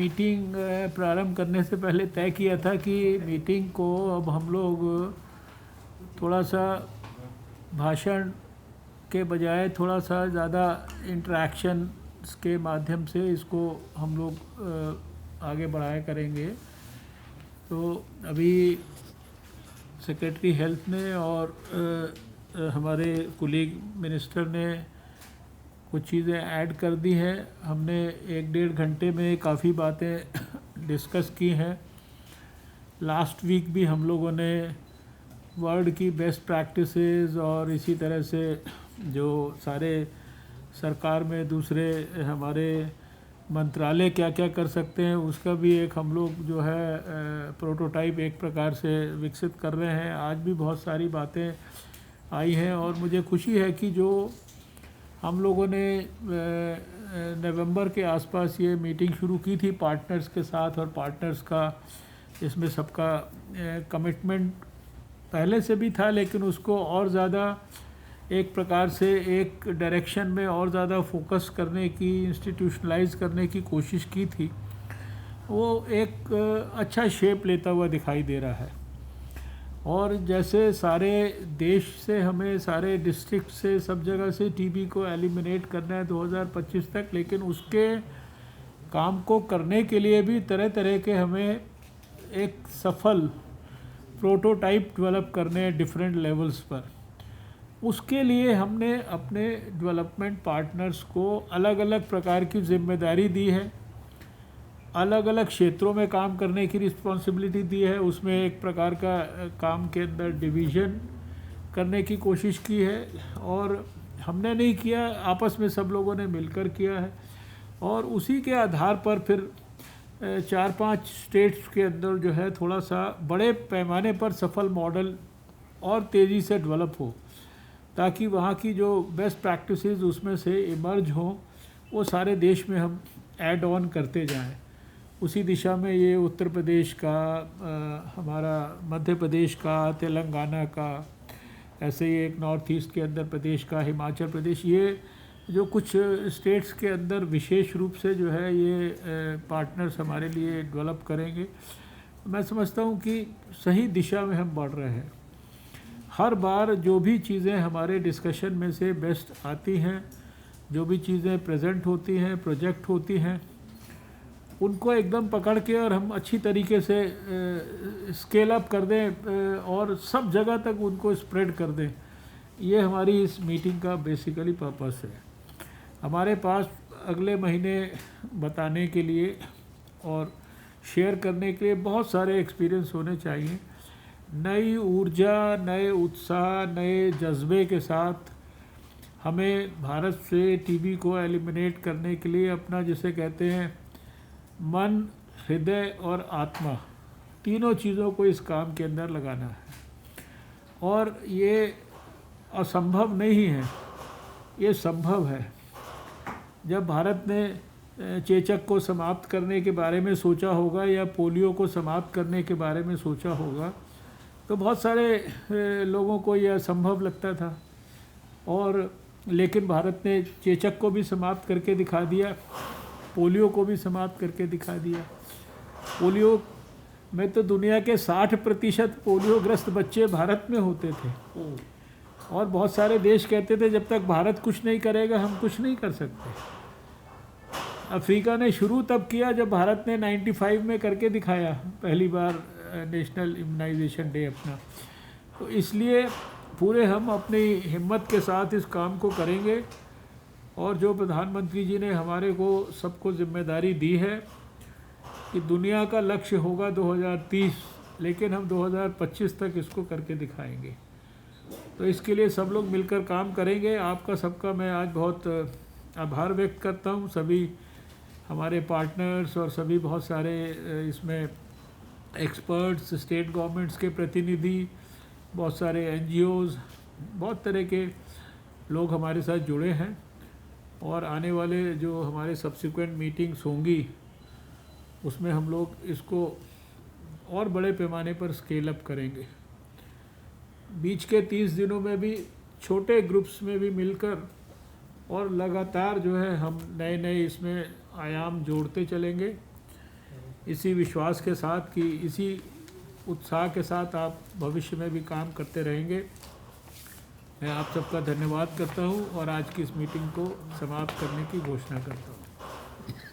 Meeting प्रारंभ करने से पहले तय किया था कि मीटिंग को अब हम लोग थोड़ा सा भाषण के बजाय थोड़ा सा ज़्यादा इंटरेक्शन के माध्यम से इसको हम लोग आगे बढ़ाया करेंगे। तो अभी सेक्रेटरी हेल्थ ने और हमारे कुलीग मिनिस्टर ने कुछ चीज़ें ऐड कर दी हैं। हमने 1-1.5 घंटे में काफ़ी बातें डिस्कस की हैं। लास्ट वीक भी हम लोगों ने वर्ल्ड की बेस्ट प्रैक्टिसेस और इसी तरह से जो सारे सरकार में दूसरे हमारे मंत्रालय क्या क्या कर सकते हैं उसका भी एक हम लोग जो है प्रोटोटाइप एक प्रकार से विकसित कर रहे हैं। आज भी बहुत सारी बातें आई हैं और मुझे खुशी है कि जो हम लोगों ने नवंबर के आसपास ये मीटिंग शुरू की थी पार्टनर्स के साथ, और पार्टनर्स का इसमें सबका कमिटमेंट पहले से भी था, लेकिन उसको और ज़्यादा एक प्रकार से एक डायरेक्शन में और ज़्यादा फोकस करने की, इंस्टीट्यूशनलाइज करने की कोशिश की थी। वो एक अच्छा शेप लेता हुआ दिखाई दे रहा है। और जैसे सारे देश से हमें सारे डिस्ट्रिक्ट से सब जगह से टीबी को एलिमिनेट करना है 2025 तक, लेकिन उसके काम को करने के लिए भी तरह तरह के हमें एक सफल प्रोटोटाइप डेवलप करने हैं डिफरेंट लेवल्स पर। उसके लिए हमने अपने डेवलपमेंट पार्टनर्स को अलग अलग प्रकार की जिम्मेदारी दी है, अलग अलग क्षेत्रों में काम करने की रिस्पॉन्सिबिलिटी दी है। उसमें एक प्रकार का काम के अंदर डिवीज़न करने की कोशिश की है, और हमने नहीं किया, आपस में सब लोगों ने मिलकर किया है। और उसी के आधार पर फिर 4-5 स्टेट्स के अंदर जो है थोड़ा सा बड़े पैमाने पर सफल मॉडल और तेज़ी से डेवलप हो, ताकि वहाँ की जो बेस्ट प्रैक्टिसेस उसमें से इमर्ज हों, वो सारे देश में हम ऐड ऑन करते जाएं। उसी दिशा में ये उत्तर प्रदेश का, हमारा मध्य प्रदेश का, तेलंगाना का, ऐसे ही एक नॉर्थ ईस्ट के अंदर प्रदेश का, हिमाचल प्रदेश, ये जो कुछ स्टेट्स के अंदर विशेष रूप से जो है ये पार्टनर्स हमारे लिए डेवलप करेंगे। मैं समझता हूँ कि सही दिशा में हम बढ़ रहे हैं। हर बार जो भी चीज़ें हमारे डिस्कशन में से बेस्ट आती हैं, जो भी चीज़ें प्रेजेंट होती हैं, प्रोजेक्ट होती हैं, उनको एकदम पकड़ के और हम अच्छी तरीके से स्केल अप कर दें और सब जगह तक उनको स्प्रेड कर दें। ये हमारी इस मीटिंग का बेसिकली पर्पस है। हमारे पास अगले महीने बताने के लिए और शेयर करने के लिए बहुत सारे एक्सपीरियंस होने चाहिए। नई ऊर्जा, नए उत्साह, नए जज्बे के साथ हमें भारत से टीबी को एलिमिनेट करने के लिए अपना, जिसे कहते हैं, मन, हृदय और आत्मा, तीनों चीज़ों को इस काम के अंदर लगाना है। और ये असंभव नहीं है, ये संभव है। जब भारत ने चेचक को समाप्त करने के बारे में सोचा होगा या पोलियो को समाप्त करने के बारे में सोचा होगा, तो बहुत सारे लोगों को यह असंभव लगता था, और लेकिन भारत ने चेचक को भी समाप्त करके दिखा दिया, पोलियो को भी समाप्त करके दिखा दिया। पोलियो में तो दुनिया के 60% पोलियोग्रस्त बच्चे भारत में होते थे, और बहुत सारे देश कहते थे जब तक भारत कुछ नहीं करेगा हम कुछ नहीं कर सकते। अफ्रीका ने शुरू तब किया जब भारत ने 95 में करके दिखाया पहली बार नेशनल इम्यूनाइजेशन डे अपना। तो इसलिए पूरे हम अपनी हिम्मत के साथ इस काम को करेंगे, और जो प्रधानमंत्री जी ने हमारे को सबको जिम्मेदारी दी है कि दुनिया का लक्ष्य होगा 2030, लेकिन हम 2025 तक इसको करके दिखाएंगे। तो इसके लिए सब लोग मिलकर काम करेंगे। आपका सबका मैं आज बहुत आभार व्यक्त करता हूँ, सभी हमारे पार्टनर्स और सभी बहुत सारे इसमें एक्सपर्ट्स, स्टेट गवर्नमेंट्स के प्रतिनिधि, बहुत सारे एनजीओज़, बहुत तरह के लोग हमारे साथ जुड़े हैं। और आने वाले जो हमारे सब्सिक्वेंट मीटिंग्स होंगी उसमें हम लोग इसको और बड़े पैमाने पर स्केल अप करेंगे। बीच के 30 दिनों में भी छोटे ग्रुप्स में भी मिलकर और लगातार जो है हम नए नए इसमें आयाम जोड़ते चलेंगे। इसी विश्वास के साथ कि इसी उत्साह के साथ आप भविष्य में भी काम करते रहेंगे। मैं आप सबका धन्यवाद करता हूँ और आज की इस मीटिंग को समाप्त करने की घोषणा करता हूँ।